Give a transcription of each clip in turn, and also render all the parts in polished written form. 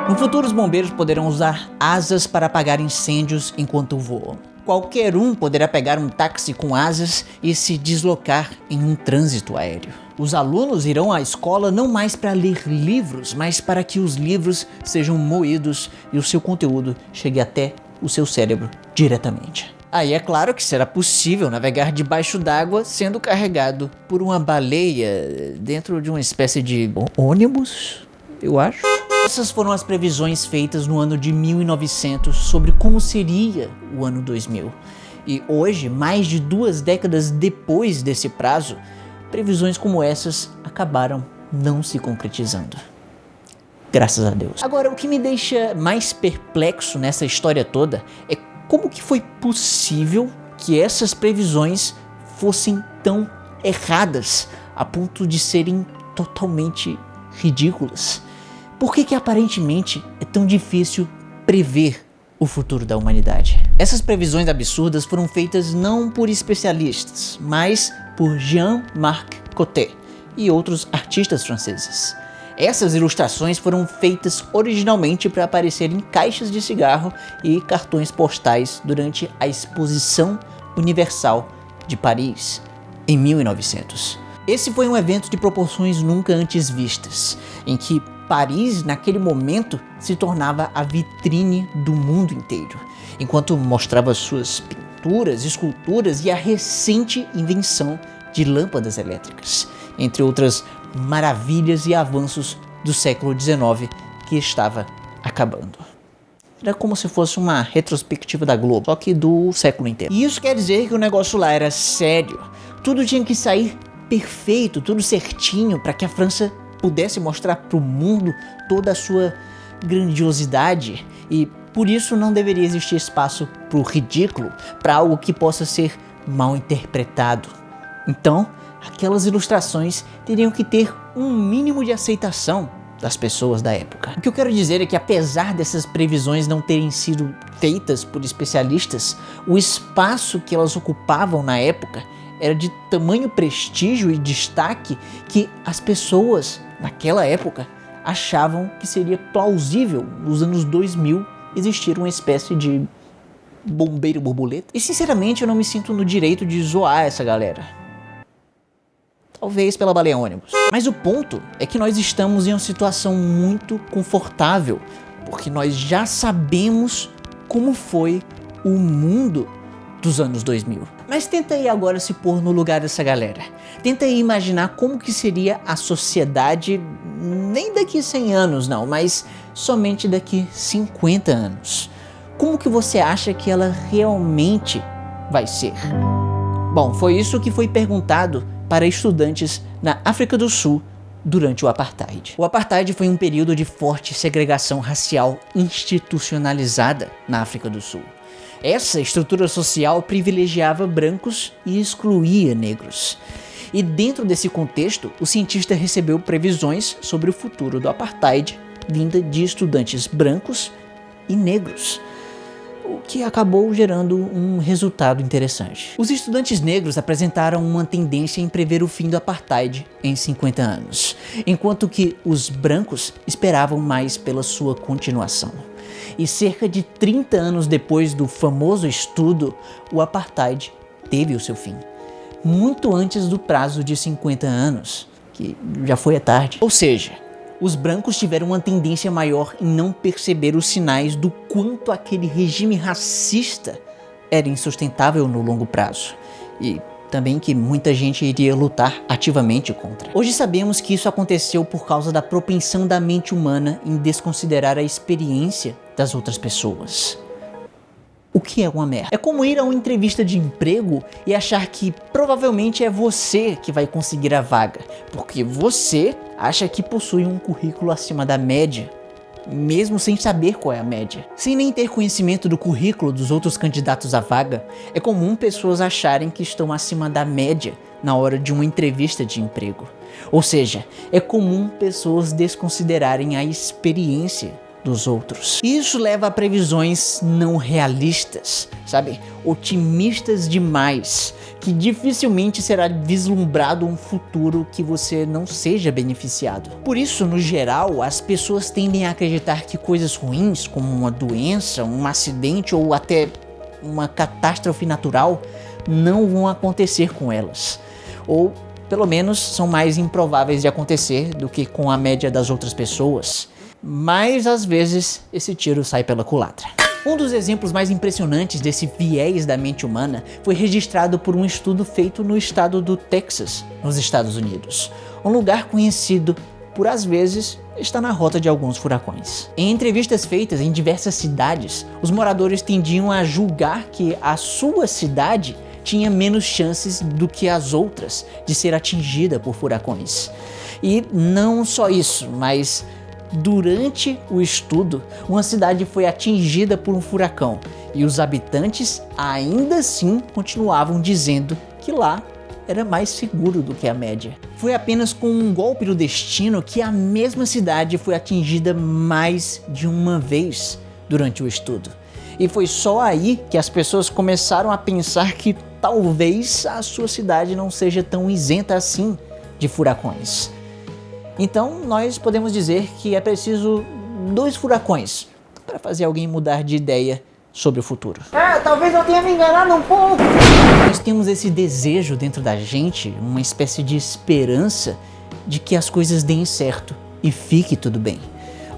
No futuro, os bombeiros poderão usar asas para apagar incêndios enquanto voam. Qualquer um poderá pegar um táxi com asas e se deslocar em um trânsito aéreo. Os alunos irão à escola não mais para ler livros, mas para que os livros sejam moídos e o seu conteúdo chegue até o seu cérebro diretamente. Aí é claro que será possível navegar debaixo d'água sendo carregado por uma baleia dentro de uma espécie de ônibus, eu acho. Essas foram as previsões feitas no ano de 1900 sobre como seria o ano 2000. E hoje, mais de 2 décadas depois desse prazo, previsões como essas acabaram não se concretizando. Graças a Deus. Agora, o que me deixa mais perplexo nessa história toda é como que foi possível que essas previsões fossem tão erradas a ponto de serem totalmente ridículas. Por que aparentemente é tão difícil prever o futuro da humanidade? Essas previsões absurdas foram feitas não por especialistas, mas por Jean-Marc Coté e outros artistas franceses. Essas ilustrações foram feitas originalmente para aparecer em caixas de cigarro e cartões postais durante a Exposição Universal de Paris, em 1900. Esse foi um evento de proporções nunca antes vistas, em que Paris, naquele momento, se tornava a vitrine do mundo inteiro, enquanto mostrava suas pinturas, esculturas e a recente invenção de lâmpadas elétricas, entre outras maravilhas e avanços do século XIX que estava acabando. Era como se fosse uma retrospectiva da Globo, só que do século inteiro. E isso quer dizer que o negócio lá era sério. Tudo tinha que sair perfeito, tudo certinho, para que a França pudesse mostrar para o mundo toda a sua grandiosidade, e por isso não deveria existir espaço para o ridículo, para algo que possa ser mal interpretado. Então, aquelas ilustrações teriam que ter um mínimo de aceitação das pessoas da época. O que eu quero dizer é que, apesar dessas previsões não terem sido feitas por especialistas, o espaço que elas ocupavam na época era de tamanho prestígio e destaque que as pessoas naquela época achavam que seria plausível nos anos 2000 existir uma espécie de bombeiro borboleta. E sinceramente eu não me sinto no direito de zoar essa galera. Talvez pela baleia ônibus. Mas o ponto é que nós estamos em uma situação muito confortável, porque nós já sabemos como foi o mundo dos anos 2000. Mas tenta aí agora se pôr no lugar dessa galera. Tenta aí imaginar como que seria a sociedade, nem daqui 100 anos não, mas somente daqui 50 anos. Como que você acha que ela realmente vai ser? Bom, foi isso que foi perguntado para estudantes na África do Sul durante o Apartheid. O Apartheid foi um período de forte segregação racial institucionalizada na África do Sul. Essa estrutura social privilegiava brancos e excluía negros. E dentro desse contexto, o cientista recebeu previsões sobre o futuro do Apartheid vinda de estudantes brancos e negros, o que acabou gerando um resultado interessante. Os estudantes negros apresentaram uma tendência em prever o fim do Apartheid em 50 anos, enquanto que os brancos esperavam mais pela sua continuação. E cerca de 30 anos depois do famoso estudo, o Apartheid teve o seu fim. Muito antes do prazo de 50 anos, que já foi à tarde. Ou seja, os brancos tiveram uma tendência maior em não perceber os sinais do quanto aquele regime racista era insustentável no longo prazo. E também que muita gente iria lutar ativamente contra. Hoje sabemos que isso aconteceu por causa da propensão da mente humana em desconsiderar a experiência das outras pessoas. O que é uma merda? É como ir a uma entrevista de emprego e achar que provavelmente é você que vai conseguir a vaga, porque você acha que possui um currículo acima da média, mesmo sem saber qual é a média. Sem nem ter conhecimento do currículo dos outros candidatos à vaga, é comum pessoas acharem que estão acima da média na hora de uma entrevista de emprego. Ou seja, é comum pessoas desconsiderarem a experiência dos outros. Isso leva a previsões não realistas, sabe? Otimistas demais, que que dificilmente será vislumbrado um futuro que você não seja beneficiado. Por isso, no geral, as pessoas tendem a acreditar que coisas ruins, como uma doença, um acidente ou até uma catástrofe natural, não vão acontecer com elas. Ou, pelo menos, são mais improváveis de acontecer do que com a média das outras pessoas. Mas, às vezes, esse tiro sai pela culatra. Um dos exemplos mais impressionantes desse viés da mente humana foi registrado por um estudo feito no estado do Texas, nos Estados Unidos, um lugar conhecido por, às vezes, estar na rota de alguns furacões. Em entrevistas feitas em diversas cidades, os moradores tendiam a julgar que a sua cidade tinha menos chances do que as outras de ser atingida por furacões. E não só isso, mas durante o estudo, uma cidade foi atingida por um furacão e os habitantes ainda assim continuavam dizendo que lá era mais seguro do que a média. Foi apenas com um golpe do destino que a mesma cidade foi atingida mais de uma vez durante o estudo. E foi só aí que as pessoas começaram a pensar que talvez a sua cidade não seja tão isenta assim de furacões. Então, nós podemos dizer que é preciso 2 furacões para fazer alguém mudar de ideia sobre o futuro. Talvez eu tenha me enganado um pouco. Nós temos esse desejo dentro da gente, uma espécie de esperança de que as coisas deem certo e fique tudo bem.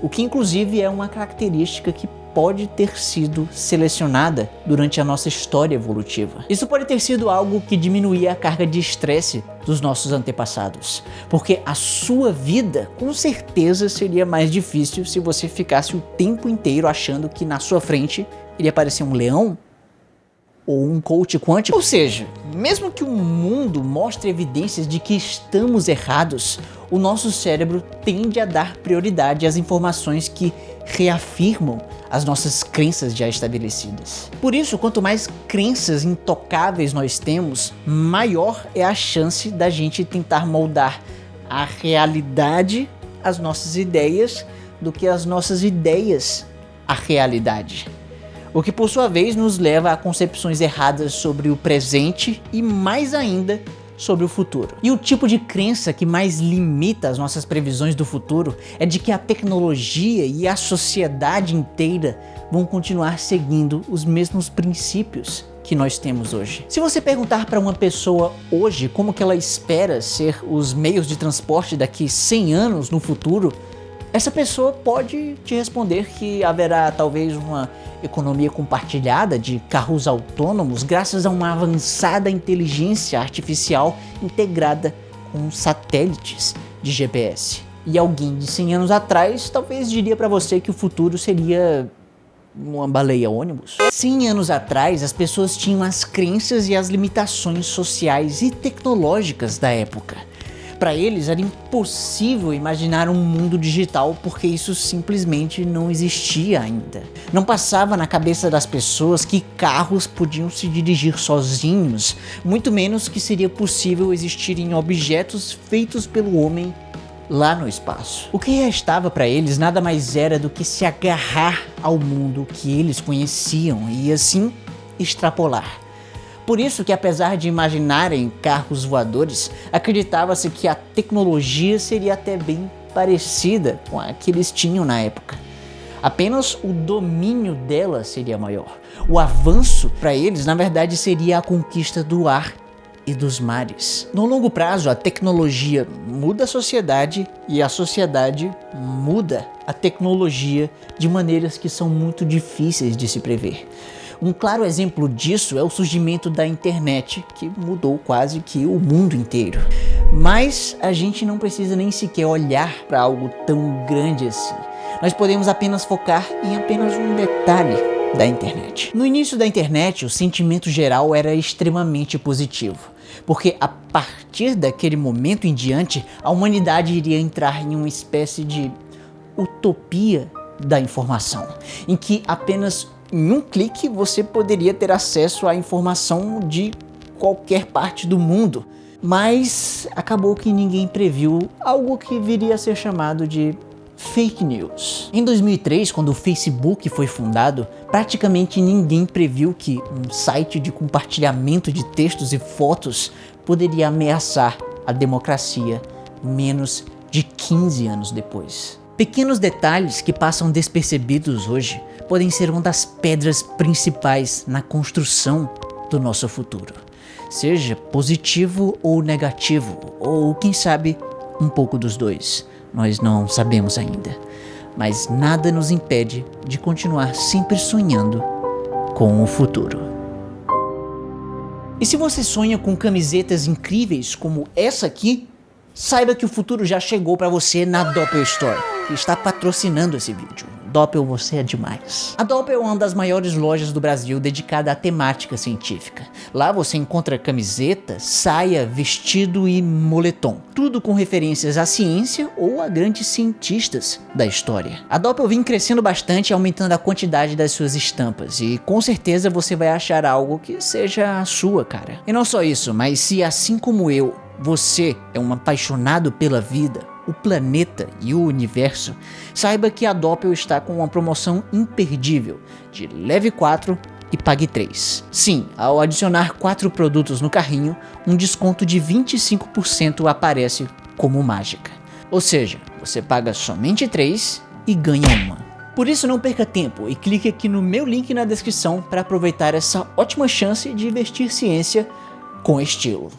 O que inclusive é uma característica que pode ter sido selecionada durante a nossa história evolutiva. Isso pode ter sido algo que diminuía a carga de estresse dos nossos antepassados, porque a sua vida com certeza seria mais difícil se você ficasse o tempo inteiro achando que na sua frente iria aparecer um leão ou um coach quântico. Ou seja, mesmo que o mundo mostre evidências de que estamos errados, o nosso cérebro tende a dar prioridade às informações que reafirmam as nossas crenças já estabelecidas. Por isso, quanto mais crenças intocáveis nós temos, maior é a chance da gente tentar moldar a realidade às nossas ideias do que as nossas ideias à realidade. O que, por sua vez, nos leva a concepções erradas sobre o presente e, mais ainda, sobre o futuro. E o tipo de crença que mais limita as nossas previsões do futuro é de que a tecnologia e a sociedade inteira vão continuar seguindo os mesmos princípios que nós temos hoje. Se você perguntar para uma pessoa hoje como que ela espera ser os meios de transporte daqui 100 anos no futuro, essa pessoa pode te responder que haverá talvez uma economia compartilhada de carros autônomos graças a uma avançada inteligência artificial integrada com satélites de GPS. E alguém de 100 anos atrás talvez diria para você que o futuro seria uma baleia ônibus. 100 anos atrás, as pessoas tinham as crenças e as limitações sociais e tecnológicas da época. Para eles era impossível imaginar um mundo digital porque isso simplesmente não existia ainda. Não passava na cabeça das pessoas que carros podiam se dirigir sozinhos, muito menos que seria possível existirem objetos feitos pelo homem lá no espaço. O que restava para eles nada mais era do que se agarrar ao mundo que eles conheciam e assim extrapolar. Por isso que, apesar de imaginarem carros voadores, acreditava-se que a tecnologia seria até bem parecida com a que eles tinham na época. Apenas o domínio dela seria maior. O avanço para eles, na verdade, seria a conquista do ar e dos mares. No longo prazo, a tecnologia muda a sociedade e a sociedade muda a tecnologia de maneiras que são muito difíceis de se prever. Um claro exemplo disso é o surgimento da internet, que mudou quase que o mundo inteiro. Mas a gente não precisa nem sequer olhar para algo tão grande assim. Nós podemos apenas focar em apenas um detalhe da internet. No início da internet, o sentimento geral era extremamente positivo, porque a partir daquele momento em diante, a humanidade iria entrar em uma espécie de utopia da informação, em que apenas em um clique você poderia ter acesso à informação de qualquer parte do mundo. Mas acabou que ninguém previu algo que viria a ser chamado de Fake news. Em 2003, quando o Facebook foi fundado, praticamente ninguém previu que um site de compartilhamento de textos e fotos poderia ameaçar a democracia menos de 15 anos depois. Pequenos detalhes que passam despercebidos hoje podem ser uma das pedras principais na construção do nosso futuro, seja positivo ou negativo, ou quem sabe um pouco dos dois. Nós não sabemos ainda, mas nada nos impede de continuar sempre sonhando com o futuro. E se você sonha com camisetas incríveis como essa aqui, saiba que o futuro já chegou para você na Doppel Store, que está patrocinando esse vídeo. Doppel, você é demais. A Doppel é uma das maiores lojas do Brasil dedicada à temática científica. Lá você encontra camiseta, saia, vestido e moletom. Tudo com referências à ciência ou a grandes cientistas da história. A Doppel vem crescendo bastante, aumentando a quantidade das suas estampas. E com certeza você vai achar algo que seja a sua, cara. E não só isso, mas se assim como eu, você é um apaixonado pela vida, o planeta e o universo, saiba que a Doppel está com uma promoção imperdível de leve 4 e pague 3. Sim, ao adicionar 4 produtos no carrinho, um desconto de 25% aparece como mágica. Ou seja, você paga somente 3 e ganha uma. Por isso não perca tempo e clique aqui no meu link na descrição para aproveitar essa ótima chance de vestir ciência com estilo.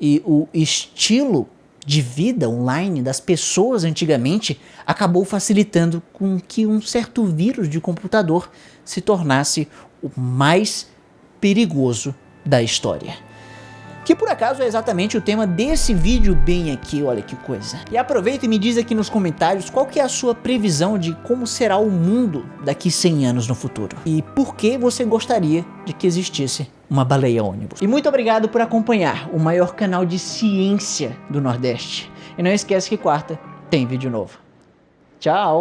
E o estilo de vida online das pessoas antigamente acabou facilitando com que um certo vírus de computador se tornasse o mais perigoso da história. Que por acaso é exatamente o tema desse vídeo bem aqui, olha que coisa. E aproveita e me diz aqui nos comentários qual que é a sua previsão de como será o mundo daqui 100 anos no futuro. E por que você gostaria de que existisse uma baleia ônibus. E muito obrigado por acompanhar o maior canal de ciência do Nordeste. E não esquece que quarta tem vídeo novo. Tchau!